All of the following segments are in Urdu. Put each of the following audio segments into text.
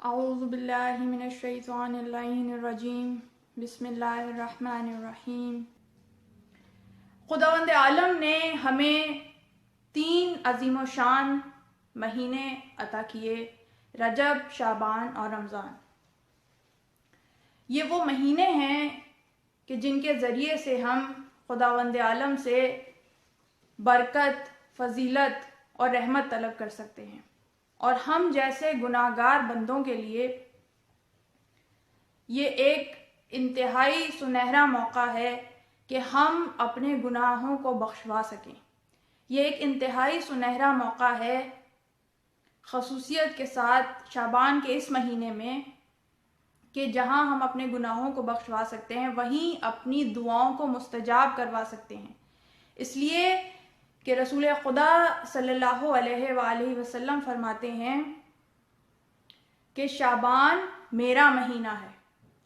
اعوذ باللہ من الشیطان اللعین الرجیم بسم اللہ الرحمن الرحیم۔ خداوند عالم نے ہمیں 3 عظیم و شان مہینے عطا کیے، رجب، شعبان اور رمضان۔ یہ وہ مہینے ہیں کہ جن کے ذریعے سے ہم خداوند عالم سے برکت، فضیلت اور رحمت طلب کر سکتے ہیں، اور ہم جیسے گناہگار بندوں کے لیے یہ ایک انتہائی سنہرا موقع ہے کہ ہم اپنے گناہوں کو بخشوا سکیں۔ یہ ایک انتہائی سنہرا موقع ہے خصوصیت کے ساتھ شعبان کے اس مہینے میں، کہ جہاں ہم اپنے گناہوں کو بخشوا سکتے ہیں وہیں اپنی دعاؤں کو مستجاب کروا سکتے ہیں۔ اس لیے کہ رسول خدا صلی اللہ علیہ وآلہ وسلم فرماتے ہیں کہ شعبان میرا مہینہ ہے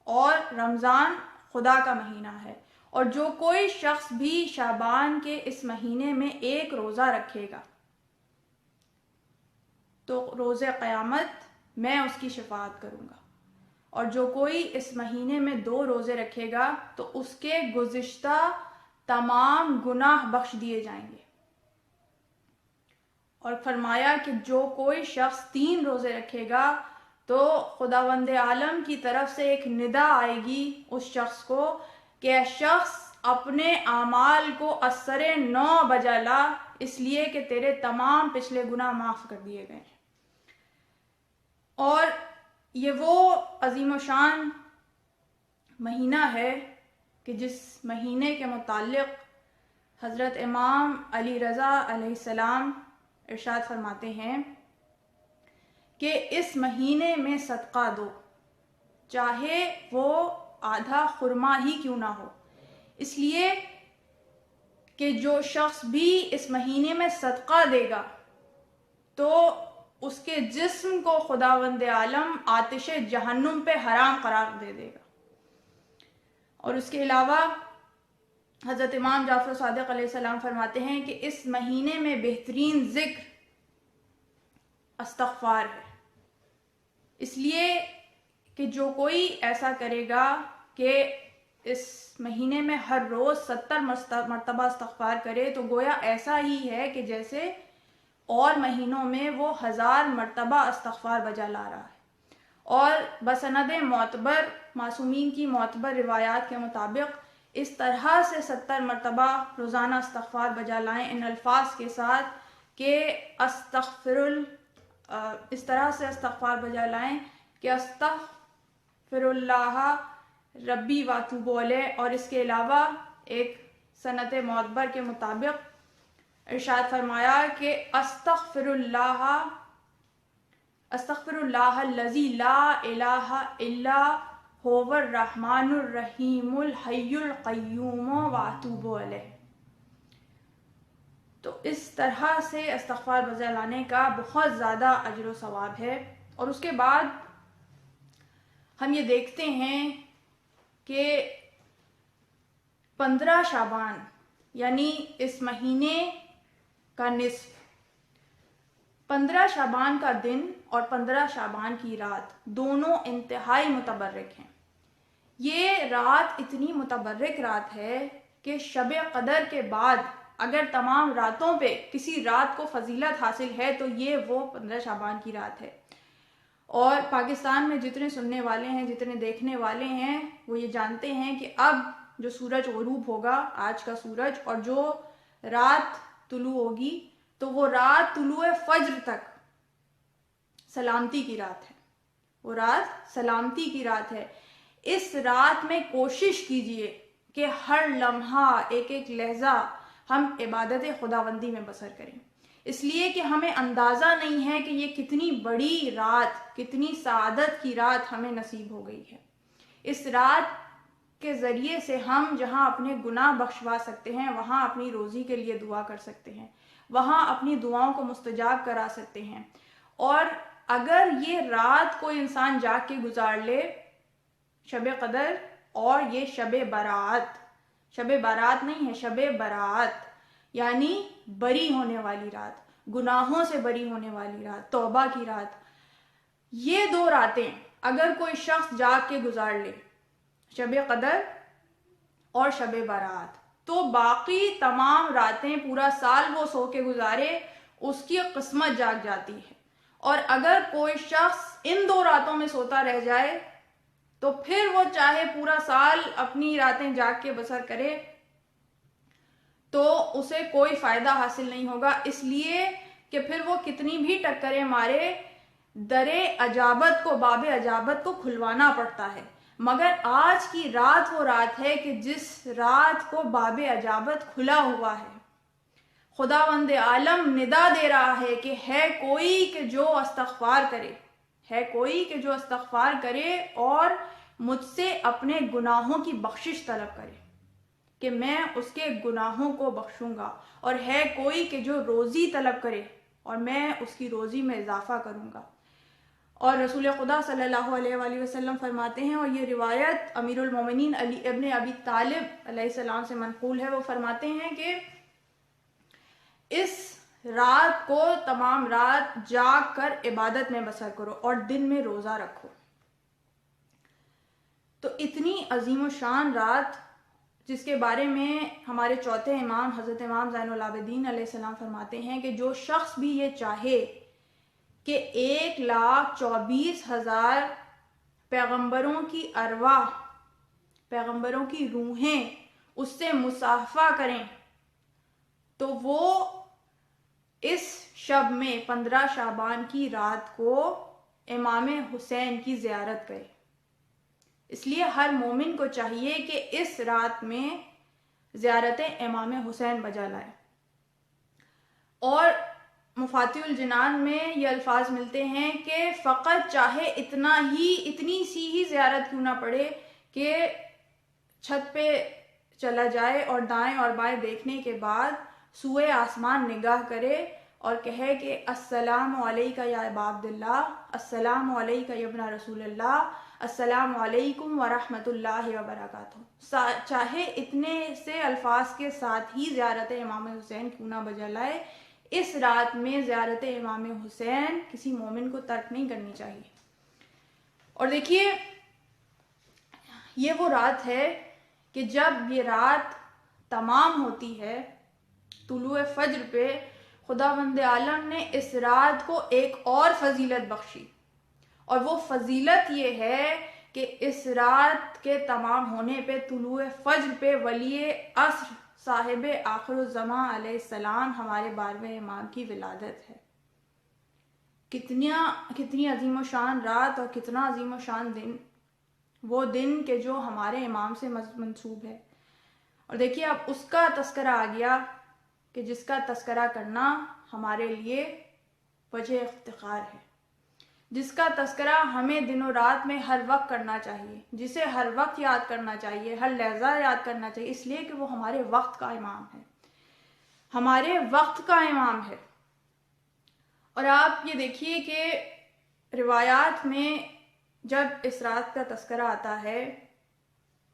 اور رمضان خدا کا مہینہ ہے، اور جو کوئی شخص بھی شعبان کے اس مہینے میں 1 روزہ رکھے گا تو روز قیامت میں اس کی شفاعت کروں گا، اور جو کوئی اس مہینے میں 2 روزے رکھے گا تو اس کے گزشتہ تمام گناہ بخش دیے جائیں گے، اور فرمایا کہ جو کوئی شخص 3 روزے رکھے گا تو خداوند عالم کی طرف سے ایک ندا آئے گی اس شخص کو کہ اے شخص اپنے اعمال کو اثر نو بجا لا، اس لیے کہ تیرے تمام پچھلے گناہ معاف کر دیے گئے ہیں۔ اور یہ وہ عظیم و شان مہینہ ہے کہ جس مہینے کے متعلق حضرت امام علی رضا علیہ السلام ارشاد فرماتے ہیں کہ اس مہینے میں صدقہ دو، چاہے وہ آدھا خرما ہی کیوں نہ ہو، اس لیے کہ جو شخص بھی اس مہینے میں صدقہ دے گا تو اس کے جسم کو خداوند عالم آتش جہنم پہ حرام قرار دے دے گا۔ اور اس کے علاوہ حضرت امام جعفر صادق علیہ السلام فرماتے ہیں کہ اس مہینے میں بہترین ذکر استغفار ہے، اس لیے کہ جو کوئی ایسا کرے گا کہ اس مہینے میں ہر روز 70 مرتبہ استغفار کرے تو گویا ایسا ہی ہے کہ جیسے اور مہینوں میں وہ 1000 مرتبہ استغفار بجا لا رہا ہے۔ اور بسند معتبر معصومین کی معتبر روایات کے مطابق اس طرح سے 70 مرتبہ روزانہ استغفار بجا لائیں ان الفاظ کے ساتھ کہ اس طرح سے استغفار بجا لائیں کہ استغفر اللہ ربی واتوب الیہ، اور اس کے علاوہ ایک سند معتبر کے مطابق ارشاد فرمایا کہ استغفر اللہ الذی لا الہ الا هو الرحمن الرحیم الحی القیوم واتوب الیہ۔ تو اس طرح سے استغفار بجا لانے کا بہت زیادہ اجر و ثواب ہے۔ اور اس کے بعد ہم یہ دیکھتے ہیں کہ 15 شعبان یعنی اس مہینے کا نصف، 15 شعبان کا دن اور 15 شعبان کی رات دونوں انتہائی متبرک ہیں۔ یہ رات اتنی متبرک رات ہے کہ شب قدر کے بعد اگر تمام راتوں پہ کسی رات کو فضیلت حاصل ہے تو یہ وہ 15 شعبان کی رات ہے۔ اور پاکستان میں جتنے سننے والے ہیں، جتنے دیکھنے والے ہیں، وہ یہ جانتے ہیں کہ اب جو سورج غروب ہوگا، آج کا سورج، اور جو رات طلوع ہوگی تو وہ رات طلوع فجر تک سلامتی کی رات ہے، وہ رات سلامتی کی رات ہے۔ اس رات میں کوشش کیجئے کہ ہر لمحہ، ایک ایک لہجہ ہم عبادت خداوندی میں بسر کریں، اس لیے کہ ہمیں اندازہ نہیں ہے کہ یہ کتنی بڑی رات، کتنی سعادت کی رات ہمیں نصیب ہو گئی ہے۔ اس رات کے ذریعے سے ہم جہاں اپنے گناہ بخشوا سکتے ہیں، وہاں اپنی روزی کے لیے دعا کر سکتے ہیں، وہاں اپنی دعاؤں کو مستجاب کرا سکتے ہیں۔ اور اگر یہ رات کوئی انسان جاگ کے گزار لے، شب قدر اور یہ شب برات نہیں ہے، شب برات یعنی بری ہونے والی رات، گناہوں سے بری ہونے والی رات، توبہ کی رات، یہ 2 راتیں اگر کوئی شخص جاگ کے گزار لے، شب قدر اور شب برات، تو باقی تمام راتیں پورا سال وہ سو کے گزارے، اس کی قسمت جاگ جاتی ہے۔ اور اگر کوئی شخص ان 2 راتوں میں سوتا رہ جائے تو پھر وہ چاہے پورا سال اپنی راتیں جاگ کے بسر کرے تو اسے کوئی فائدہ حاصل نہیں ہوگا، اس لیے کہ پھر وہ کتنی بھی ٹکریں مارے، در اجابت کو، باب اجابت کو کھلوانا پڑتا ہے۔ مگر آج کی رات وہ رات ہے کہ جس رات کو باب اجابت کھلا ہوا ہے۔ خداوند عالم ندا دے رہا ہے کہ ہے کوئی کہ جو استغفار کرے، ہے کوئی کہ جو استغفار کرے اور مجھ سے اپنے گناہوں کی بخشش طلب کرے کہ میں اس کے گناہوں کو بخشوں گا، اور ہے کوئی کہ جو روزی طلب کرے اور میں اس کی روزی میں اضافہ کروں گا۔ اور رسول خدا صلی اللہ علیہ وآلہ وسلم فرماتے ہیں، اور یہ روایت امیر المومنین علی ابن ابی طالب علیہ السلام سے منقول ہے، وہ فرماتے ہیں کہ اس رات کو تمام رات جاگ کر عبادت میں بسر کرو اور دن میں روزہ رکھو۔ تو اتنی عظیم و شان رات، جس کے بارے میں ہمارے چوتھے امام حضرت امام زین العابدین علیہ السلام فرماتے ہیں کہ جو شخص بھی یہ چاہے کہ 1,24,000 پیغمبروں کی ارواح، پیغمبروں کی روحیں اس سے مصافحہ کریں، تو وہ اس شب میں 15 شعبان کی رات کو امام حسین کی زیارت کرے۔ اس لیے ہر مومن کو چاہیے کہ اس رات میں زیارت امام حسین بجا لائے۔ اور مفاتیح الجنان میں یہ الفاظ ملتے ہیں کہ فقط چاہے اتنی سی ہی زیارت کیوں نہ پڑے کہ چھت پہ چلا جائے اور دائیں اور بائیں دیکھنے کے بعد سوئے آسمان نگاہ کرے اور کہے کہ السلام علیکہ یا ابا عبداللہ، السلام علیکہ یا ابن رسول اللہ، السلام علیکم ورحمۃ اللہ وبرکاتہ۔ چاہے اتنے سے الفاظ کے ساتھ ہی زیارت امام حسین کیوں نہ بجا لائے، اس رات میں زیارت امام حسین کسی مومن کو ترک نہیں کرنی چاہیے۔ اور دیکھیے، یہ وہ رات ہے کہ جب یہ رات تمام ہوتی ہے طلوع فجر پہ، خداوند عالم نے اس رات کو ایک اور فضیلت بخشی، اور وہ فضیلت یہ ہے کہ اس رات کے تمام ہونے پہ طلوع فجر پہ ولی عصر صاحب آخر الزمان علیہ السلام ہمارے 12ویں امام کی ولادت ہے۔ کتنی عظیم و شان رات اور کتنا عظیم و شان دن، وہ دن کہ جو ہمارے امام سے منسوب ہے۔ اور دیکھیے، اب اس کا تذکرہ آ گیا کہ جس کا تذکرہ کرنا ہمارے لیے وجہ افتخار ہے، جس کا تذکرہ ہمیں دن و رات میں ہر وقت کرنا چاہیے، جسے ہر وقت یاد کرنا چاہیے، ہر لحظہ یاد کرنا چاہیے، اس لیے کہ وہ ہمارے وقت کا امام ہے، ہمارے وقت کا امام ہے۔ اور آپ یہ دیکھیے کہ روایات میں جب اس رات کا تذکرہ آتا ہے،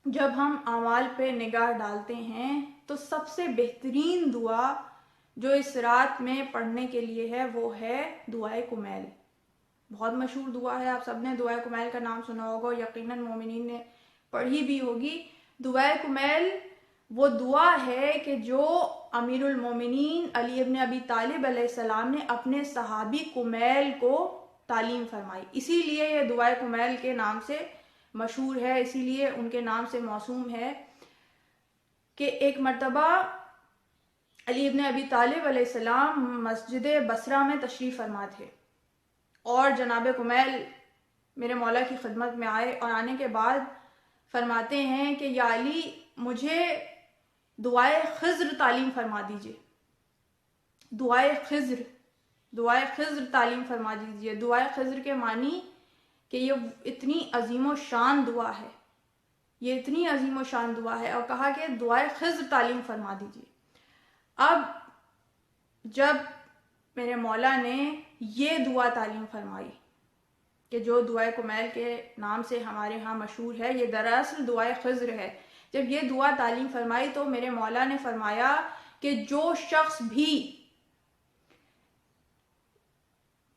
جب ہم اعمال پہ نگاہ ڈالتے ہیں تو سب سے بہترین دعا جو اس رات میں پڑھنے کے لیے ہے وہ ہے دعائے کمیل۔ بہت مشہور دعا ہے، آپ سب نے دعائے کمیل کا نام سنا ہوگا، یقیناً مومنین نے پڑھی بھی ہوگی۔ دعائے کمیل وہ دعا ہے کہ جو امیر المومنین علی ابن ابی طالب علیہ السلام نے اپنے صحابی کمیل کو تعلیم فرمائی، اسی لیے یہ دعائے کمیل کے نام سے مشہور ہے، اسی لیے ان کے نام سے موسوم ہے کہ ایک مرتبہ علی ابن ابی طالب علیہ السلام مسجد بصرہ میں تشریف فرما تھے، اور جناب کمیل میرے مولا کی خدمت میں آئے، اور آنے کے بعد فرماتے ہیں کہ یا علی، مجھے دعائے خضر تعلیم فرما دیجئے، دعائے خضر تعلیم فرما دیجئے۔ دعائے خضر کے معنی کہ یہ اتنی عظیم و شان دعا ہے، یہ اتنی عظیم و شان دعا ہے، اور کہا کہ دعائے خضر تعلیم فرما دیجئے۔ اب جب میرے مولا نے یہ دعا تعلیم فرمائی کہ جو دعائے کمیل کے نام سے ہمارے ہاں مشہور ہے، یہ دراصل دعائے خضر ہے، جب یہ دعا تعلیم فرمائی تو میرے مولا نے فرمایا کہ جو شخص بھی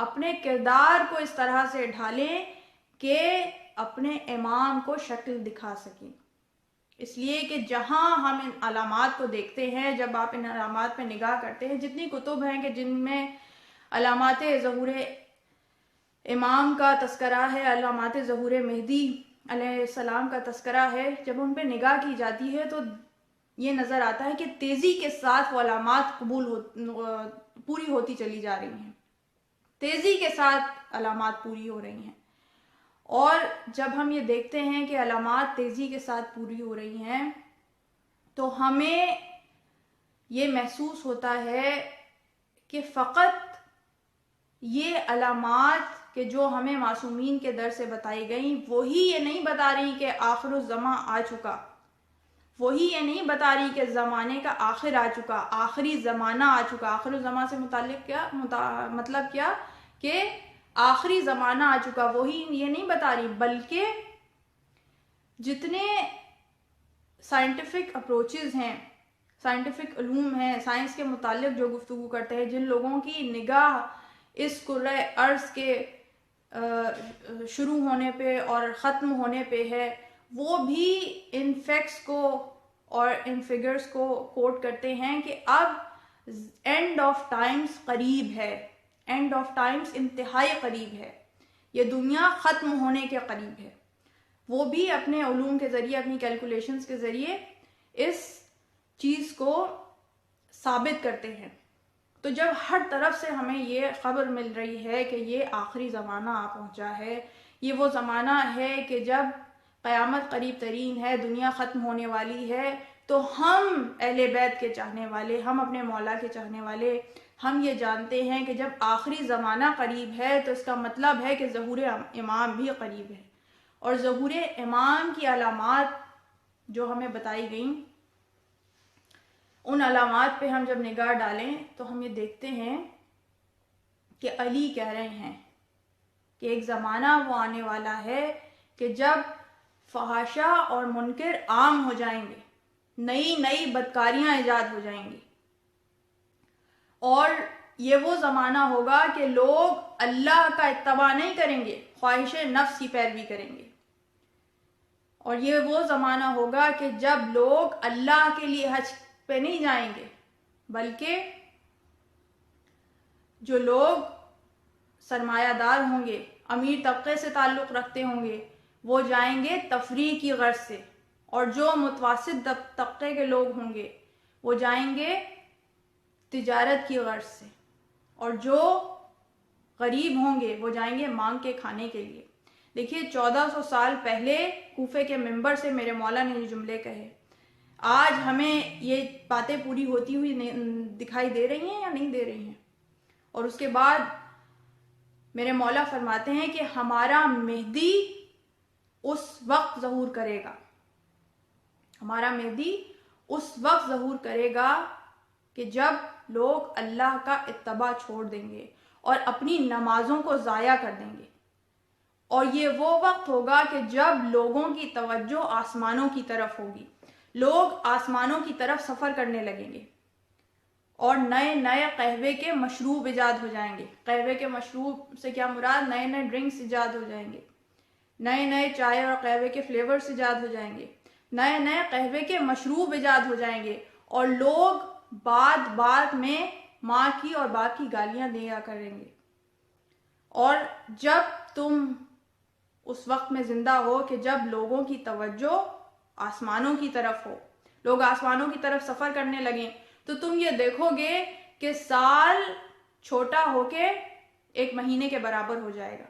اپنے کردار کو اس طرح سے ڈھالیں کہ اپنے امام کو شکل دکھا سکیں. اس لیے کہ جہاں ہم ان علامات کو دیکھتے ہیں، جب آپ ان علامات پہ نگاہ کرتے ہیں، جتنی کتب ہیں کہ جن میں علامات ظہور امام کا تذکرہ ہے، علامات ظہور مہدی علیہ السلام کا تذکرہ ہے، جب ان پہ نگاہ کی جاتی ہے تو یہ نظر آتا ہے کہ تیزی کے ساتھ وہ علامات پوری ہوتی چلی جا رہی ہیں، تیزی کے ساتھ علامات پوری ہو رہی ہیں. اور جب ہم یہ دیکھتے ہیں کہ علامات تیزی کے ساتھ پوری ہو رہی ہیں تو ہمیں یہ محسوس ہوتا ہے کہ فقط یہ علامات کہ جو ہمیں معصومین کے در سے بتائی گئیں وہی یہ نہیں بتا رہی کہ آخر الزمان آ چکا، وہی یہ نہیں بتا رہی کہ زمانے کا آخر آ چکا، آخری زمانہ آ چکا. آخر الزمان سے متعلق کیا مطلب کیا کہ آخری زمانہ آ چکا، وہی یہ نہیں بتا رہی، بلکہ جتنے سائنٹیفک اپروچز ہیں، سائنٹیفک علوم ہیں، سائنس کے متعلق جو گفتگو کرتے ہیں، جن لوگوں کی نگاہ اس کرۂ ارض کے شروع ہونے پہ اور ختم ہونے پہ ہے، وہ بھی ان فیکٹس کو اور ان فگرز کو کوٹ کرتے ہیں کہ اب اینڈ آف ٹائمز قریب ہے، اینڈ آف ٹائمز انتہائی قریب ہے، یہ دنیا ختم ہونے کے قریب ہے. وہ بھی اپنے علوم کے ذریعے، اپنی کیلکولیشنز کے ذریعے اس چیز کو ثابت کرتے ہیں. تو جب ہر طرف سے ہمیں یہ خبر مل رہی ہے کہ یہ آخری زمانہ آ پہنچا ہے، یہ وہ زمانہ ہے کہ جب قیامت قریب ترین ہے، دنیا ختم ہونے والی ہے، تو ہم اہل بیت کے چاہنے والے، ہم اپنے مولا کے چاہنے والے، ہم یہ جانتے ہیں کہ جب آخری زمانہ قریب ہے تو اس کا مطلب ہے کہ ظہور امام بھی قریب ہے. اور ظہور امام کی علامات جو ہمیں بتائی گئیں، ان علامات پہ ہم جب نگاہ ڈالیں تو ہم یہ دیکھتے ہیں کہ علی کہہ رہے ہیں کہ ایک زمانہ وہ آنے والا ہے کہ جب فحاشا اور منکر عام ہو جائیں گے، نئی نئی بدکاریاں ایجاد ہو جائیں گی، اور یہ وہ زمانہ ہوگا کہ لوگ اللہ کا اتباع نہیں کریں گے، خواہش نفس کی پیروی کریں گے. اور یہ وہ زمانہ ہوگا کہ جب لوگ اللہ کے لیے حج پہ نہیں جائیں گے، بلکہ جو لوگ سرمایہ دار ہوں گے، امیر طبقے سے تعلق رکھتے ہوں گے، وہ جائیں گے تفریح کی غرض سے، اور جو متوسط طبقے کے لوگ ہوں گے وہ جائیں گے تجارت کی غرض سے، اور جو غریب ہوں گے وہ جائیں گے مانگ کے کھانے کے لیے. دیکھیے 1400 سال پہلے کوفے کے منبر سے میرے مولا نے یہ جملے کہے. آج ہمیں یہ باتیں پوری ہوتی ہوئی دکھائی دے رہی ہیں یا نہیں دے رہی ہیں؟ اور اس کے بعد میرے مولا فرماتے ہیں کہ ہمارا مہدی اس وقت ظہور کرے گا، ہمارا مہدی اس وقت ظہور کرے گا کہ جب لوگ اللہ کا اتباع چھوڑ دیں گے اور اپنی نمازوں کو ضائع کر دیں گے. اور یہ وہ وقت ہوگا کہ جب لوگوں کی توجہ آسمانوں کی طرف ہوگی، لوگ آسمانوں کی طرف سفر کرنے لگیں گے، اور نئے نئے قہوے کے مشروب ایجاد ہو جائیں گے. قہوے کے مشروب سے کیا مراد؟ نئے نئے ڈرنکس ایجاد ہو جائیں گے، نئے نئے چائے اور قہوے کے فلیورز ایجاد ہو جائیں گے، نئے نئے قہوے کے مشروب ایجاد ہو جائیں گے، اور لوگ بات بات میں ماں کی اور باپ کی گالیاں دیا کریں گے. اور جب تم اس وقت میں زندہ ہو کہ جب لوگوں کی توجہ آسمانوں کی طرف ہو، لوگ آسمانوں کی طرف سفر کرنے لگیں، تو تم یہ دیکھو گے کہ سال چھوٹا ہو کے ایک مہینے کے برابر ہو جائے گا،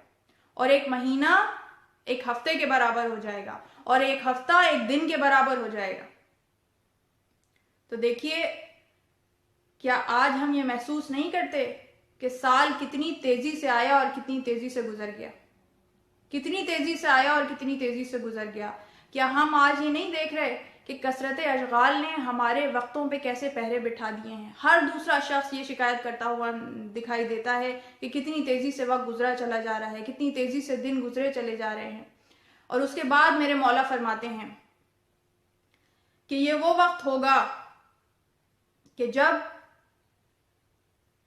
اور ایک مہینہ ایک ہفتے کے برابر ہو جائے گا، اور ایک ہفتہ ایک دن کے برابر ہو جائے گا. تو دیکھیے، کیا آج ہم یہ محسوس نہیں کرتے کہ سال کتنی تیزی سے آیا اور کتنی تیزی سے گزر گیا؟ کتنی تیزی سے آیا اور کتنی تیزی سے گزر گیا. کیا ہم آج یہ نہیں دیکھ رہے کہ کثرت اشغال نے ہمارے وقتوں پہ کیسے پہرے بٹھا دیے ہیں؟ ہر دوسرا شخص یہ شکایت کرتا ہوا دکھائی دیتا ہے کہ کتنی تیزی سے وقت گزرا چلا جا رہا ہے، کتنی تیزی سے دن گزرے چلے جا رہے ہیں. اور اس کے بعد میرے مولا فرماتے ہیں کہ یہ وہ وقت ہوگا کہ جب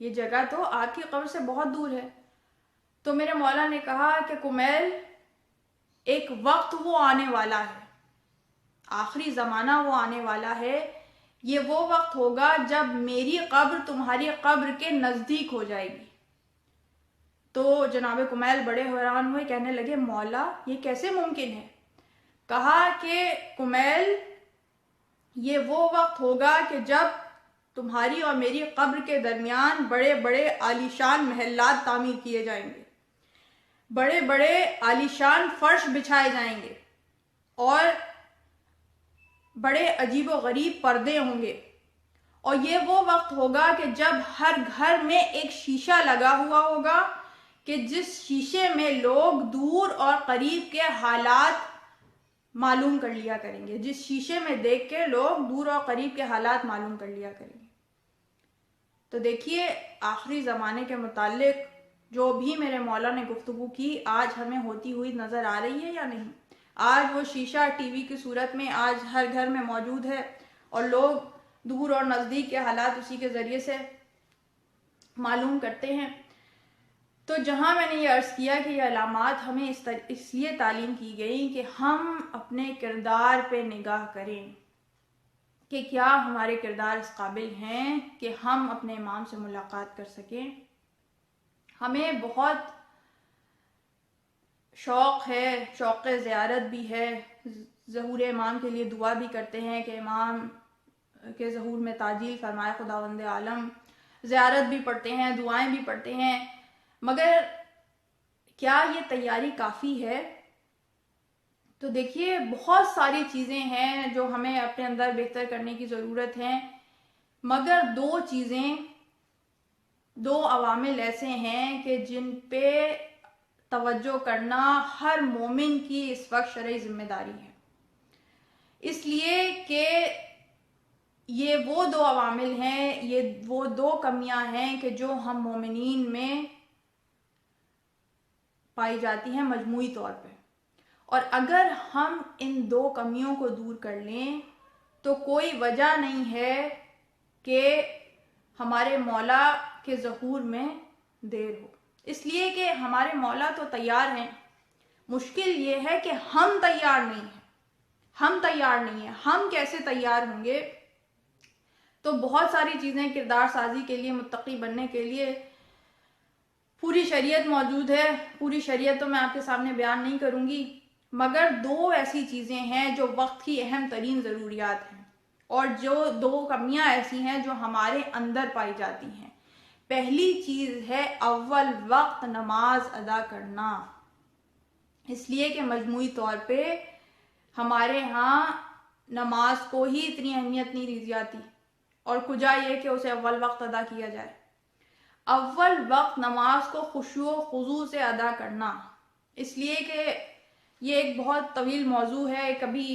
یہ جگہ تو آپ کی قبر سے بہت دور ہے۔ تو میرے مولا نے کہا کہ کمیل، ایک وقت وہ آنے والا ہے، آخری زمانہ وہ آنے والا ہے، یہ وہ وقت ہوگا جب میری قبر تمہاری قبر کے نزدیک ہو جائے گی۔ تو جناب کمیل بڑے حیران ہوئے، کہنے لگے مولا یہ کیسے ممکن ہے؟ کہا کہ کمیل، یہ وہ وقت ہوگا کہ جب تمہاری اور میری قبر کے درمیان بڑے بڑے عالیشان محلات تعمیر کیے جائیں گے، بڑے بڑے عالیشان فرش بچھائے جائیں گے، اور بڑے عجیب و غریب پردے ہوں گے، اور یہ وہ وقت ہوگا کہ جب ہر گھر میں ایک شیشہ لگا ہوا ہوگا کہ جس شیشے میں لوگ دور اور قریب کے حالات معلوم کر لیا کریں گے، جس شیشے میں دیکھ کے لوگ دور اور قریب کے حالات معلوم کر لیا کریں گے۔ تو دیکھیے آخری زمانے کے متعلق جو بھی میرے مولا نے گفتگو کی آج ہمیں ہوتی ہوئی نظر آ رہی ہے یا نہیں؟ آج وہ شیشہ ٹی وی کی صورت میں آج ہر گھر میں موجود ہے، اور لوگ دور اور نزدیک کے حالات اسی کے ذریعے سے معلوم کرتے ہیں۔ تو جہاں میں نے یہ عرض کیا کہ یہ علامات ہمیں اس لیے تعلیم کی گئی کہ ہم اپنے کردار پہ نگاہ کریں کہ کیا ہمارے کردار اس قابل ہیں کہ ہم اپنے امام سے ملاقات کر سکیں۔ ہمیں بہت شوق ہے، شوق زیارت بھی ہے، ظہور امام کے لیے دعا بھی کرتے ہیں کہ امام کے ظہور میں تعجیل فرمائے خداوند عالم، زیارت بھی پڑھتے ہیں، دعائیں بھی پڑھتے ہیں، مگر کیا یہ تیاری کافی ہے؟ تو دیکھیے بہت ساری چیزیں ہیں جو ہمیں اپنے اندر بہتر کرنے کی ضرورت ہے، مگر دو چیزیں، دو عوامل ایسے ہیں کہ جن پہ توجہ کرنا ہر مومن کی اس وقت شرعی ذمہ داری ہے، اس لیے کہ یہ وہ دو عوامل ہیں، یہ وہ دو کمیاں ہیں کہ جو ہم مومنین میں پائی جاتی ہیں مجموعی طور پہ، اور اگر ہم ان دو کمیوں کو دور کر لیں تو کوئی وجہ نہیں ہے کہ ہمارے مولا کے ظہور میں دیر ہو، اس لیے کہ ہمارے مولا تو تیار ہیں، مشکل یہ ہے کہ ہم تیار نہیں ہیں، ہم تیار نہیں ہیں۔ ہم کیسے تیار ہوں گے؟ تو بہت ساری چیزیں کردار سازی کے لیے، متقی بننے کے لیے پوری شریعت موجود ہے، پوری شریعت تو میں آپ کے سامنے بیان نہیں کروں گی، مگر دو ایسی چیزیں ہیں جو وقت کی اہم ترین ضروریات ہیں، اور جو دو کمیاں ایسی ہیں جو ہمارے اندر پائی جاتی ہیں۔ پہلی چیز ہے اول وقت نماز ادا کرنا، اس لیے کہ مجموعی طور پہ ہمارے ہاں نماز کو ہی اتنی اہمیت نہیں دی جاتی، اور کجا یہ کہ اسے اول وقت ادا کیا جائے۔ اول وقت نماز کو خشوع و خضوع سے ادا کرنا، اس لیے کہ یہ ایک بہت طویل موضوع ہے، کبھی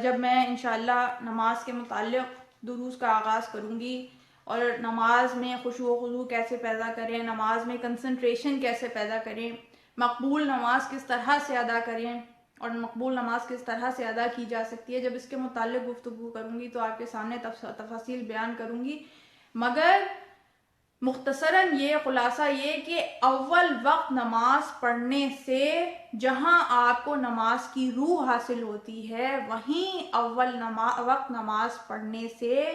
جب میں انشاءاللہ نماز کے متعلق دروس کا آغاز کروں گی، اور نماز میں خشوع و خضوع کیسے پیدا کریں، نماز میں کنسنٹریشن کیسے پیدا کریں، مقبول نماز کس طرح سے ادا کریں، اور مقبول نماز کس طرح سے ادا کی جا سکتی ہے، جب اس کے متعلق گفتگو کروں گی تو آپ کے سامنے تفاصیل بیان کروں گی، مگر مختصراً یہ خلاصہ یہ کہ اول وقت نماز پڑھنے سے جہاں آپ کو نماز کی روح حاصل ہوتی ہے، وہیں اول وقت نماز پڑھنے سے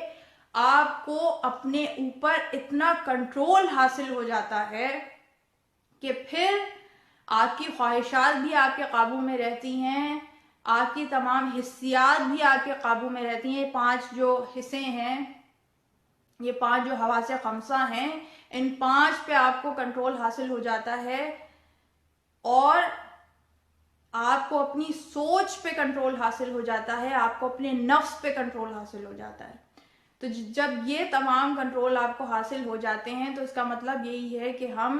آپ کو اپنے اوپر اتنا کنٹرول حاصل ہو جاتا ہے کہ پھر آپ کی خواہشات بھی آپ کے قابو میں رہتی ہیں، آپ کی تمام حسیات بھی آپ کے قابو میں رہتی ہیں۔ 5 جو حصے ہیں، یہ 5 جو حواس خمسہ ہیں، ان 5 پہ آپ کو کنٹرول حاصل ہو جاتا ہے، اور آپ کو اپنی سوچ پہ کنٹرول حاصل ہو جاتا ہے، آپ کو اپنے نفس پہ کنٹرول حاصل ہو جاتا ہے۔ تو جب یہ تمام کنٹرول آپ کو حاصل ہو جاتے ہیں تو اس کا مطلب یہی ہے کہ ہم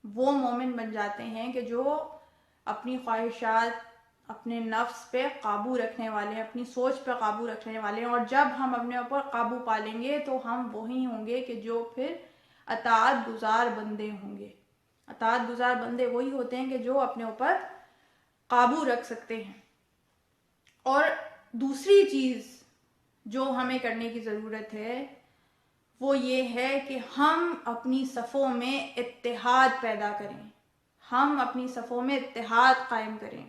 وہ مومن بن جاتے ہیں کہ جو اپنی خواہشات، اپنے نفس پہ قابو رکھنے والے ہیں، اپنی سوچ پہ قابو رکھنے والے ہیں، اور جب ہم اپنے اوپر قابو پا لیں گے تو ہم وہی ہوں گے کہ جو پھر اطاعت گزار بندے ہوں گے۔ اطاعت گزار بندے وہی ہوتے ہیں کہ جو اپنے اوپر قابو رکھ سکتے ہیں۔ اور دوسری چیز جو ہمیں کرنے کی ضرورت ہے وہ یہ ہے کہ ہم اپنی صفوں میں اتحاد پیدا کریں، ہم اپنی صفوں میں اتحاد قائم کریں،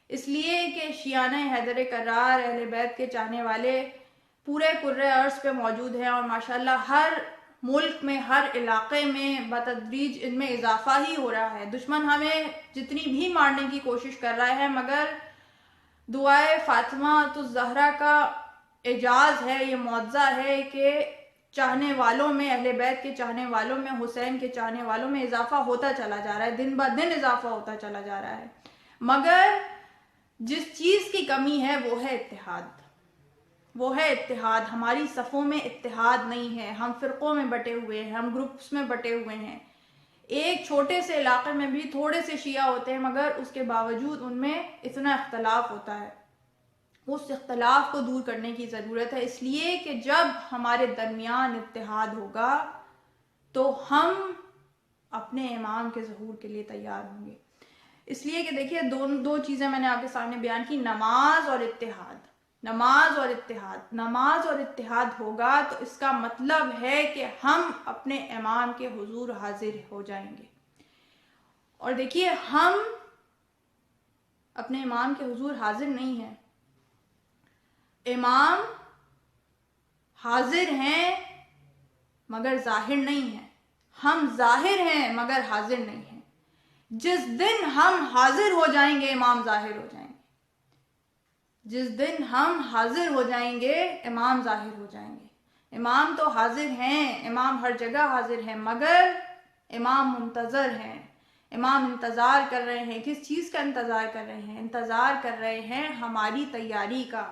اس لیے کہ شیعہ حیدر کرار اہل بیت کے چاہنے والے پورے کرۂ ارض پہ موجود ہیں، اور ماشاءاللہ ہر ملک میں، ہر علاقے میں بتدریج ان میں اضافہ ہی ہو رہا ہے۔ دشمن ہمیں جتنی بھی مارنے کی کوشش کر رہا ہے، مگر دعائے فاطمہ الزہرا کا اعجاز ہے، یہ معجزہ ہے کہ چاہنے والوں میں، اہل بیت کے چاہنے والوں میں، حسین کے چاہنے والوں میں اضافہ ہوتا چلا جا رہا ہے، دن بہ دن اضافہ ہوتا چلا جا رہا ہے، مگر جس چیز کی کمی ہے وہ ہے اتحاد، وہ ہے اتحاد۔ ہماری صفوں میں اتحاد نہیں ہے، ہم فرقوں میں بٹے ہوئے ہیں، ہم گروپس میں بٹے ہوئے ہیں، ایک چھوٹے سے علاقے میں بھی تھوڑے سے شیعہ ہوتے ہیں، مگر اس کے باوجود ان میں اتنا اختلاف ہوتا ہے۔ اس اختلاف کو دور کرنے کی ضرورت ہے، اس لیے کہ جب ہمارے درمیان اتحاد ہوگا تو ہم اپنے امام کے ظہور کے لیے تیار ہوں گے۔ اس لیے کہ دیکھیے دو چیزیں میں نے آپ کے سامنے بیان کی، نماز اور اتحاد، نماز اور اتحاد، نماز اور اتحاد ہوگا تو اس کا مطلب ہے کہ ہم اپنے امام کے حضور حاضر ہو جائیں گے۔ اور دیکھیے ہم اپنے امام کے حضور حاضر نہیں ہیں، امام حاضر ہیں مگر ظاہر نہیں ہیں، ہم ظاہر ہیں مگر حاضر نہیں ہیں۔ جس دن ہم حاضر ہو جائیں گے امام ظاہر ہو جائیں گے، جس دن ہم حاضر ہو جائیں گے امام ظاہر ہو جائیں گے۔ امام تو حاضر ہیں، امام ہر جگہ حاضر ہیں، مگر امام منتظر ہیں، امام انتظار کر رہے ہیں۔ کس چیز کا انتظار کر رہے ہیں؟ انتظار کر رہے ہیں ہماری تیاری کا۔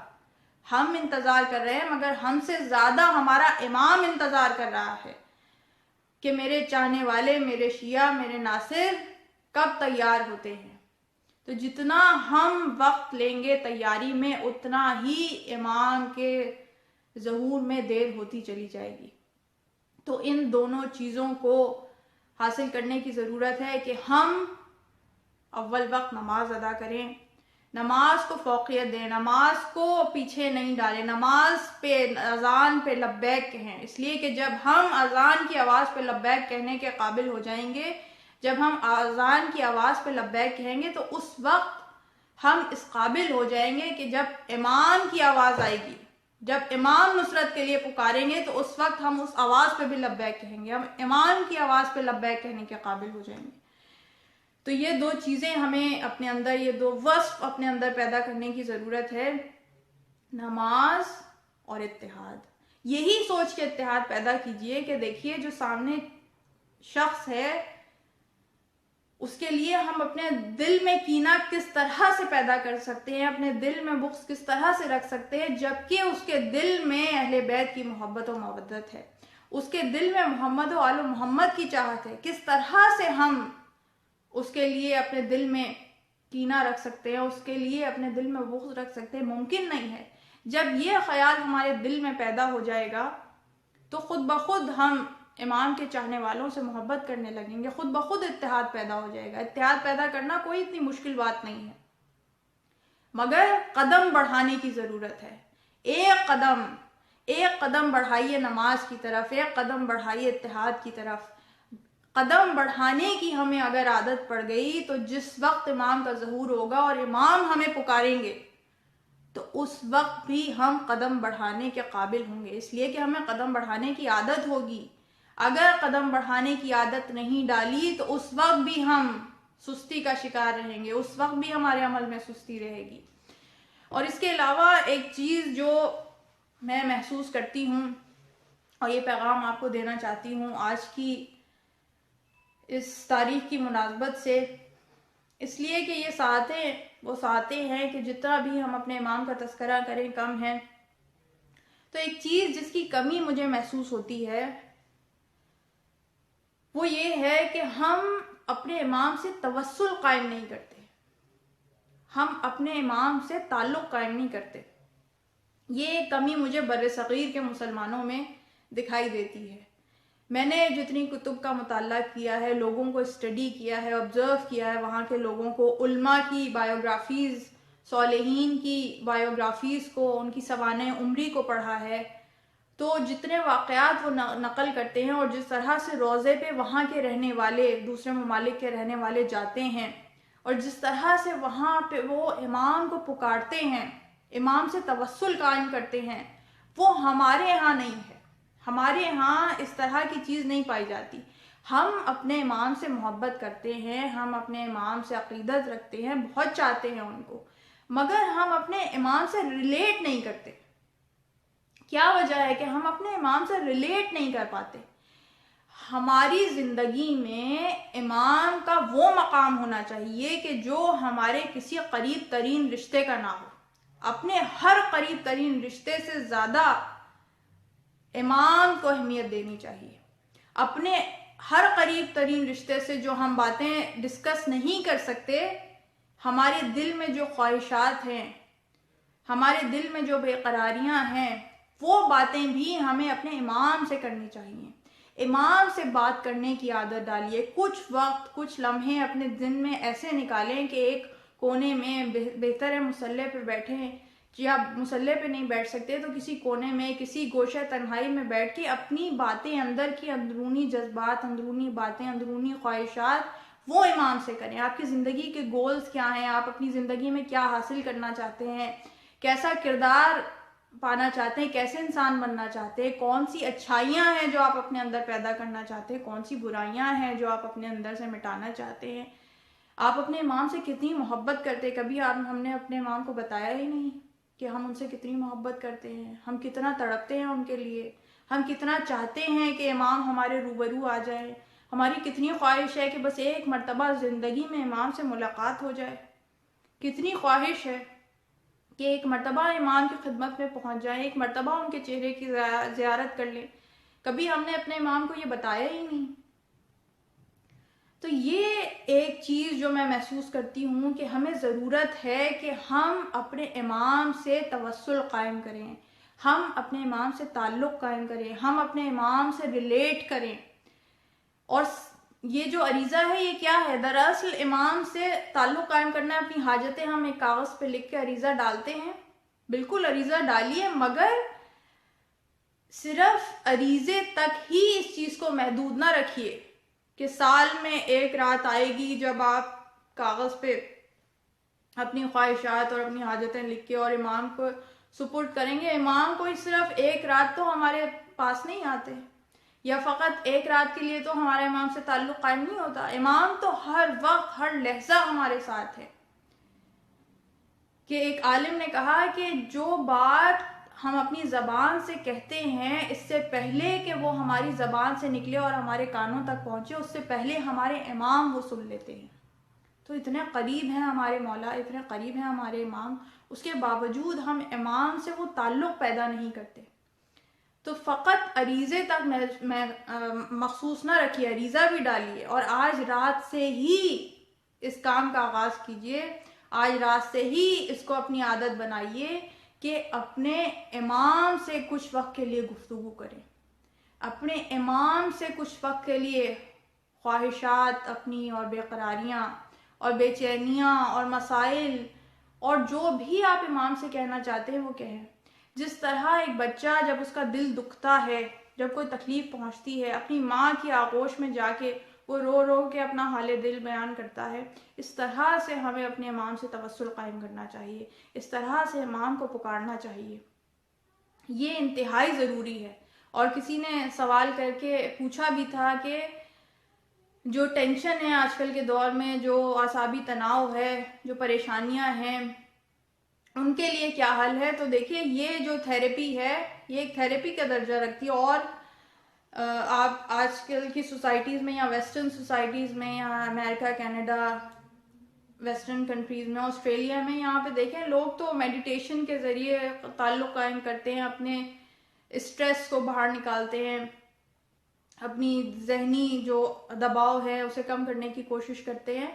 ہم انتظار کر رہے ہیں مگر ہم سے زیادہ ہمارا امام انتظار کر رہا ہے کہ میرے چاہنے والے، میرے شیعہ، میرے ناصر کب تیار ہوتے ہیں۔ تو جتنا ہم وقت لیں گے تیاری میں، اتنا ہی امام کے ظہور میں دیر ہوتی چلی جائے گی۔ تو ان دونوں چیزوں کو حاصل کرنے کی ضرورت ہے کہ ہم اول وقت نماز ادا کریں، نماز کو فوقیت دیں، نماز کو پیچھے نہیں ڈالیں، نماز پہ، اذان پہ لبیک کہیں، اس لیے کہ جب ہم اذان کی آواز پہ لبیک کہنے کے قابل ہو جائیں گے، جب ہم اذان کی آواز پہ لبیک کہیں گے تو اس وقت ہم اس قابل ہو جائیں گے کہ جب امام کی آواز آئے گی، جب امام نصرت کے لیے پکاریں گے تو اس وقت ہم اس آواز پہ بھی لبیک کہیں گے، ہم امام کی آواز پہ لبیک کہنے کے قابل ہو جائیں گے۔ تو یہ دو چیزیں ہمیں اپنے اندر، یہ دو وصف اپنے اندر پیدا کرنے کی ضرورت ہے، نماز اور اتحاد۔ یہی سوچ کے اتحاد پیدا کیجئے کہ دیکھیے جو سامنے شخص ہے اس کے لیے ہم اپنے دل میں کینہ کس طرح سے پیدا کر سکتے ہیں، اپنے دل میں بغض کس طرح سے رکھ سکتے ہیں، جبکہ اس کے دل میں اہل بیت کی محبت و مودت ہے، اس کے دل میں محمد و آل محمد کی چاہت ہے۔ کس طرح سے ہم اس کے لیے اپنے دل میں کینہ رکھ سکتے ہیں، اس کے لیے اپنے دل میں بغض رکھ سکتے ہیں؟ ممکن نہیں ہے۔ جب یہ خیال ہمارے دل میں پیدا ہو جائے گا تو خود بخود ہم امام کے چاہنے والوں سے محبت کرنے لگیں گے، خود بخود اتحاد پیدا ہو جائے گا۔ اتحاد پیدا کرنا کوئی اتنی مشکل بات نہیں ہے، مگر قدم بڑھانے کی ضرورت ہے۔ ایک قدم بڑھائیے نماز کی طرف، ایک قدم بڑھائیے اتحاد کی طرف۔ قدم بڑھانے کی ہمیں اگر عادت پڑ گئی تو جس وقت امام کا ظہور ہوگا اور امام ہمیں پکاریں گے تو اس وقت بھی ہم قدم بڑھانے کے قابل ہوں گے، اس لیے کہ ہمیں قدم بڑھانے کی عادت ہوگی۔ اگر قدم بڑھانے کی عادت نہیں ڈالی تو اس وقت بھی ہم سستی کا شکار رہیں گے، اس وقت بھی ہمارے عمل میں سستی رہے گی۔ اور اس کے علاوہ ایک چیز جو میں محسوس کرتی ہوں اور یہ پیغام آپ کو دینا چاہتی ہوں آج کی اس تاریخ کی مناسبت سے، اس لیے کہ یہ ساعتیں وہ ساعتیں ہیں کہ جتنا بھی ہم اپنے امام کا تذکرہ کریں کم ہے۔ تو ایک چیز جس کی کمی مجھے محسوس ہوتی ہے وہ یہ ہے کہ ہم اپنے امام سے توسل قائم نہیں کرتے، ہم اپنے امام سے تعلق قائم نہیں کرتے۔ یہ کمی مجھے برصغیر کے مسلمانوں میں دکھائی دیتی ہے۔ میں نے جتنی کتب کا مطالعہ کیا ہے، لوگوں کو اسٹڈی کیا ہے، آبزرو کیا ہے، وہاں کے لوگوں کو، علماء کی بایوگرافیز، صالحین کی بایوگرافیز کو، ان کی سوانح عمری کو پڑھا ہے، تو جتنے واقعات وہ نقل کرتے ہیں اور جس طرح سے روضے پہ وہاں کے رہنے والے، دوسرے ممالک کے رہنے والے جاتے ہیں اور جس طرح سے وہاں پہ وہ امام کو پکارتے ہیں، امام سے توسل قائم کرتے ہیں، وہ ہمارے ہاں نہیں ہے۔ ہمارے ہاں اس طرح کی چیز نہیں پائی جاتی۔ ہم اپنے امام سے محبت کرتے ہیں، ہم اپنے امام سے عقیدت رکھتے ہیں، بہت چاہتے ہیں ان کو، مگر ہم اپنے امام سے ریلیٹ نہیں کرتے۔ کیا وجہ ہے کہ ہم اپنے امام سے ریلیٹ نہیں کر پاتے؟ ہماری زندگی میں امام کا وہ مقام ہونا چاہیے کہ جو ہمارے کسی قریب ترین رشتے کا نہ ہو۔ اپنے ہر قریب ترین رشتے سے زیادہ امام کو اہمیت دینی چاہیے۔ اپنے ہر قریب ترین رشتے سے جو ہم باتیں ڈسکس نہیں کر سکتے، ہمارے دل میں جو خواہشات ہیں، ہمارے دل میں جو بے قراریاں ہیں، وہ باتیں بھی ہمیں اپنے امام سے کرنی چاہیے۔ امام سے بات کرنے کی عادت ڈالیے۔ کچھ وقت، کچھ لمحے اپنے دن میں ایسے نکالیں کہ ایک کونے میں، بہتر ہے مصلی پہ بیٹھیں، یا مصلی پہ نہیں بیٹھ سکتے تو کسی کونے میں، کسی گوشہ تنہائی میں بیٹھ کے اپنی باتیں، اندر کی اندرونی جذبات، اندرونی باتیں، اندرونی خواہشات وہ امام سے کریں۔ آپ کی زندگی کے گولز کیا ہیں؟ آپ اپنی زندگی میں کیا حاصل کرنا چاہتے ہیں؟ کیسا کردار پانا چاہتے ہیں؟ کیسے انسان بننا چاہتے ہیں؟ کون سی اچھائیاں ہیں جو آپ اپنے اندر پیدا کرنا چاہتے ہیں؟ کون سی برائیاں ہیں جو آپ اپنے اندر سے مٹانا چاہتے ہیں؟ آپ اپنے امام سے کتنی محبت کرتے ہیں؟ کبھی ہم نے اپنے امام کو بتایا ہی نہیں کہ ہم ان سے کتنی محبت کرتے ہیں، ہم کتنا تڑپتے ہیں ان کے لیے، ہم کتنا چاہتے ہیں کہ امام ہمارے روبرو آ جائے۔ ہماری کتنی خواہش ہے کہ بس ایک مرتبہ زندگی میں امام سے ملاقات ہو جائے۔ کتنی خواہش ہے کہ ایک مرتبہ امام کی خدمت میں پہنچ جائیں، ایک مرتبہ ان کے چہرے کی زیارت کر لیں۔ کبھی ہم نے اپنے امام کو یہ بتایا ہی نہیں۔ تو یہ ایک چیز جو میں محسوس کرتی ہوں کہ ہمیں ضرورت ہے کہ ہم اپنے امام سے توسل قائم کریں، ہم اپنے امام سے تعلق قائم کریں، ہم اپنے امام سے ریلیٹ کریں۔ اور یہ جو عریضہ ہے یہ کیا ہے؟ دراصل امام سے تعلق قائم کرنا ہے۔ اپنی حاجتیں ہم ایک کاغذ پہ لکھ کے عریضہ ڈالتے ہیں، بالکل عریضہ ڈالیے، مگر صرف عریضے تک ہی اس چیز کو محدود نہ رکھیے کہ سال میں ایک رات آئے گی جب آپ کاغذ پہ اپنی خواہشات اور اپنی حاجتیں لکھ کے اور امام کو سپرد کریں گے۔ امام کوئی صرف ایک رات تو ہمارے پاس نہیں آتے، یا فقط ایک رات کے لیے تو ہمارے امام سے تعلق قائم نہیں ہوتا۔ امام تو ہر وقت، ہر لحظہ ہمارے ساتھ ہے۔ کہ ایک عالم نے کہا کہ جو بات ہم اپنی زبان سے کہتے ہیں، اس سے پہلے کہ وہ ہماری زبان سے نکلے اور ہمارے کانوں تک پہنچے، اس سے پہلے ہمارے امام وہ سن لیتے ہیں۔ تو اتنے قریب ہیں ہمارے مولا، اتنے قریب ہیں ہمارے امام، اس کے باوجود ہم امام سے وہ تعلق پیدا نہیں کرتے۔ تو فقط عریضے تک مخصوص نہ رکھیے، عریضہ بھی ڈالیے، اور آج رات سے ہی اس کام کا آغاز کیجیے۔ آج رات سے ہی اس کو اپنی عادت بنائیے کہ اپنے امام سے کچھ وقت کے لیے گفتگو کریں، اپنے امام سے کچھ وقت کے لیے خواہشات اپنی اور بے قراریاں اور بے چینیاں اور مسائل اور جو بھی آپ امام سے کہنا چاہتے ہیں وہ کہیں۔ جس طرح ایک بچہ جب اس کا دل دکھتا ہے، جب کوئی تکلیف پہنچتی ہے، اپنی ماں کی آغوش میں جا کے وہ رو رو کے اپنا حال دل بیان کرتا ہے، اس طرح سے ہمیں اپنے امام سے توسل قائم کرنا چاہیے، اس طرح سے امام کو پکارنا چاہیے۔ یہ انتہائی ضروری ہے۔ اور کسی نے سوال کر کے پوچھا بھی تھا کہ جو ٹینشن ہے آج کل کے دور میں، جو اعصابی تناؤ ہے، جو پریشانیاں ہیں، ان کے لیے کیا حل ہے؟ تو دیکھیے، یہ جو تھیراپی ہے یہ ایک تھیراپی کا درجہ رکھتی ہے، اور آپ آج کل کی سوسائٹیز میں یا ویسٹرن سوسائٹیز میں یا امریکہ، کینیڈا، ویسٹرن کنٹریز میں، آسٹریلیا میں، یہاں پہ دیکھیں لوگ تو میڈیٹیشن کے ذریعے تعلق قائم کرتے ہیں، اپنے اسٹریس کو باہر نکالتے ہیں، اپنی ذہنی جو دباؤ ہے اسے کم کرنے کی کوشش کرتے ہیں۔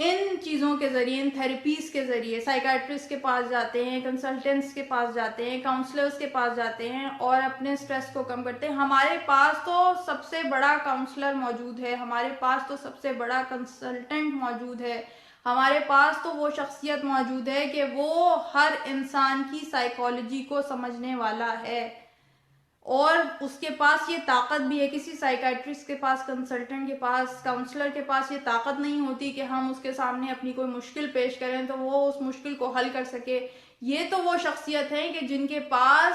ان چیزوں کے ذریعے، ان تھیراپیز کے ذریعے، سائیکیٹرسٹ کے پاس جاتے ہیں، کنسلٹنٹس کے پاس جاتے ہیں، کاؤنسلرز کے پاس جاتے ہیں اور اپنے سٹریس کو کم کرتے ہیں۔ ہمارے پاس تو سب سے بڑا کاؤنسلر موجود ہے، ہمارے پاس تو سب سے بڑا کنسلٹنٹ موجود ہے، ہمارے پاس تو وہ شخصیت موجود ہے کہ وہ ہر انسان کی سائیکالوجی کو سمجھنے والا ہے۔ اور اس کے پاس یہ طاقت بھی ہے، کسی سائیکائٹرسٹ کے پاس، کنسلٹنٹ کے پاس، کاؤنسلر کے پاس یہ طاقت نہیں ہوتی کہ ہم اس کے سامنے اپنی کوئی مشکل پیش کریں تو وہ اس مشکل کو حل کر سکے. یہ تو وہ شخصیت ہیں کہ جن کے پاس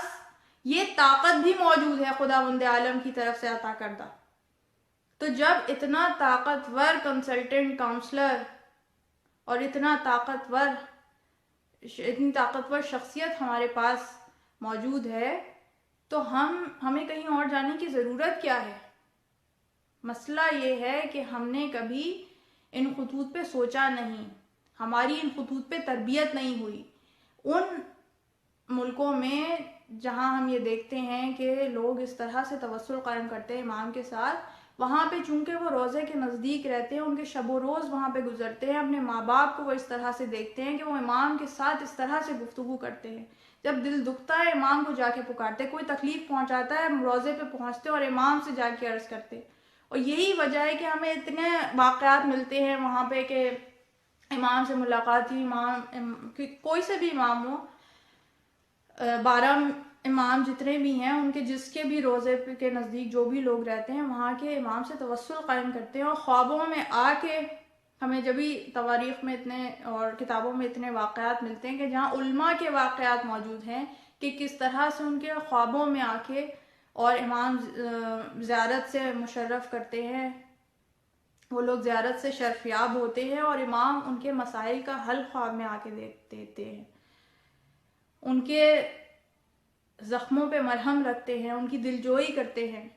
یہ طاقت بھی موجود ہے خداوند عالم کی طرف سے عطا کردہ. تو جب اتنا طاقتور کنسلٹنٹ، کاؤنسلر اور اتنی طاقتور شخصیت ہمارے پاس موجود ہے تو ہمیں کہیں اور جانے کی ضرورت کیا ہے؟ مسئلہ یہ ہے کہ ہم نے کبھی ان خطوط پہ سوچا نہیں، ہماری ان خطوط پہ تربیت نہیں ہوئی. ان ملکوں میں جہاں ہم یہ دیکھتے ہیں کہ لوگ اس طرح سے توسل قائم کرتے ہیں امام کے ساتھ، وہاں پہ چونکہ وہ روزے کے نزدیک رہتے ہیں، ان کے شب و روز وہاں پہ گزرتے ہیں، اپنے ماں باپ کو وہ اس طرح سے دیکھتے ہیں کہ وہ امام کے ساتھ اس طرح سے گفتگو کرتے ہیں. جب دل دکھتا ہے امام کو جا کے پکارتے، کوئی تکلیف پہنچاتا ہے روزے پہ پہنچتے اور امام سے جا کے عرض کرتے. اور یہی وجہ ہے کہ ہمیں اتنے واقعات ملتے ہیں وہاں پہ کہ امام سے ملاقات ہوئی، کوئی سے بھی امام ہو، 12 امام جتنے بھی ہیں ان کے جس کے بھی روزے کے نزدیک جو بھی لوگ رہتے ہیں وہاں کے امام سے توسل قائم کرتے ہیں. اور خوابوں میں آ کے ہمیں جبھی تواریخ میں اتنے اور کتابوں میں اتنے واقعات ملتے ہیں کہ جہاں علماء کے واقعات موجود ہیں کہ کس طرح سے ان کے خوابوں میں آ کے اور امام زیارت سے مشرف کرتے ہیں، وہ لوگ زیارت سے شرفیاب ہوتے ہیں اور امام ان کے مسائل کا حل خواب میں آ کے دیتے ہیں، ان کے زخموں پہ مرہم رکھتے ہیں، ان کی دلجوئی کرتے ہیں.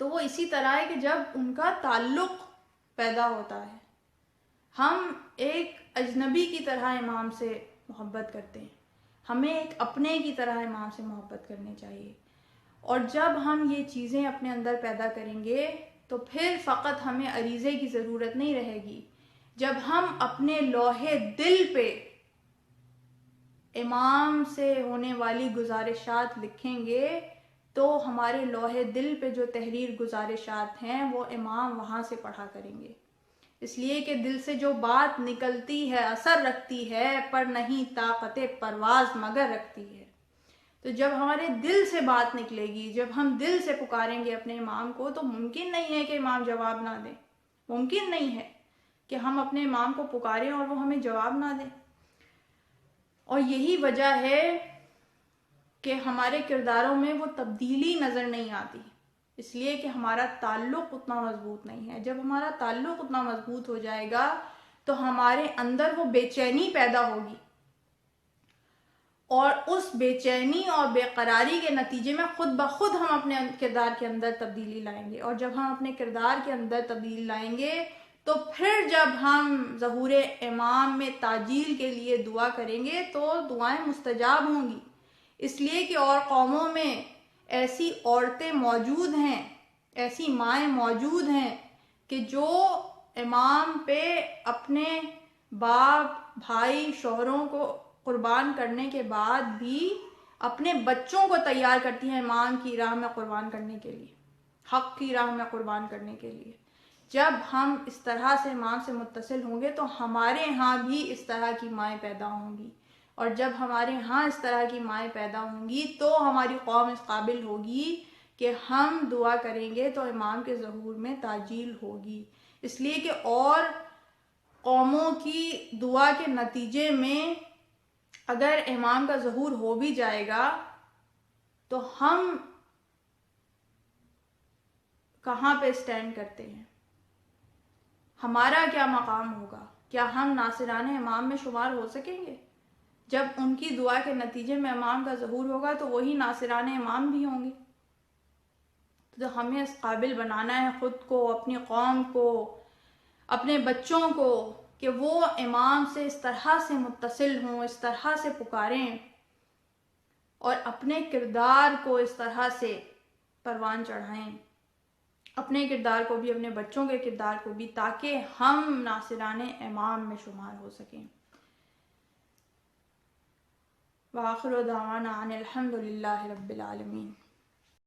تو وہ اسی طرح ہے کہ جب ان کا تعلق پیدا ہوتا ہے، ہم ایک اجنبی کی طرح امام سے محبت کرتے ہیں، ہمیں ایک اپنے کی طرح امام سے محبت کرنی چاہیے. اور جب ہم یہ چیزیں اپنے اندر پیدا کریں گے تو پھر فقط ہمیں عریضے کی ضرورت نہیں رہے گی. جب ہم اپنے لوح دل پہ امام سے ہونے والی گزارشات لکھیں گے تو ہمارے لوح دل پہ جو تحریر گزارشات ہیں وہ امام وہاں سے پڑھا کریں گے. اس لیے کہ دل سے جو بات نکلتی ہے اثر رکھتی ہے، پر نہیں طاقت پرواز مگر رکھتی ہے. تو جب ہمارے دل سے بات نکلے گی، جب ہم دل سے پکاریں گے اپنے امام کو، تو ممکن نہیں ہے کہ امام جواب نہ دیں، ممکن نہیں ہے کہ ہم اپنے امام کو پکاریں اور وہ ہمیں جواب نہ دیں. اور یہی وجہ ہے کہ ہمارے کرداروں میں وہ تبدیلی نظر نہیں آتی، اس لیے کہ ہمارا تعلق اتنا مضبوط نہیں ہے. جب ہمارا تعلق اتنا مضبوط ہو جائے گا تو ہمارے اندر وہ بے چینی پیدا ہوگی، اور اس بے چینی اور بے قراری کے نتیجے میں خود بخود ہم اپنے کردار کے اندر تبدیلی لائیں گے. اور جب ہم اپنے کردار کے اندر تبدیلی لائیں گے تو پھر جب ہم ظہور امام میں تعجیل کے لیے دعا کریں گے تو دعائیں مستجاب ہوں گی. اس لیے کہ اور قوموں میں ایسی عورتیں موجود ہیں، ایسی مائیں موجود ہیں کہ جو امام پہ اپنے باپ، بھائی، شوہروں کو قربان کرنے کے بعد بھی اپنے بچوں کو تیار کرتی ہیں امام کی راہ میں قربان کرنے کے لیے، حق کی راہ میں قربان کرنے کے لیے. جب ہم اس طرح سے امام سے متصل ہوں گے تو ہمارے ہاں بھی اس طرح کی مائیں پیدا ہوں گی، اور جب ہمارے ہاں اس طرح کی مائیں پیدا ہوں گی تو ہماری قوم اس قابل ہوگی کہ ہم دعا کریں گے تو امام کے ظہور میں تعجیل ہوگی. اس لیے کہ اور قوموں کی دعا کے نتیجے میں اگر امام کا ظہور ہو بھی جائے گا تو ہم کہاں پہ سٹینڈ کرتے ہیں، ہمارا کیا مقام ہوگا؟ کیا ہم ناصران امام میں شمار ہو سکیں گے؟ جب ان کی دعا کے نتیجے میں امام کا ظہور ہوگا تو وہی ناصران امام بھی ہوں گے. تو ہمیں اس قابل بنانا ہے خود کو، اپنی قوم کو، اپنے بچوں کو، کہ وہ امام سے اس طرح سے متصل ہوں، اس طرح سے پکاریں اور اپنے کردار کو اس طرح سے پروان چڑھائیں، اپنے کردار کو بھی، اپنے بچوں کے کردار کو بھی، تاکہ ہم ناصران امام میں شمار ہو سکیں. وآخر دعوانا ان الحمد للہ رب العالمین.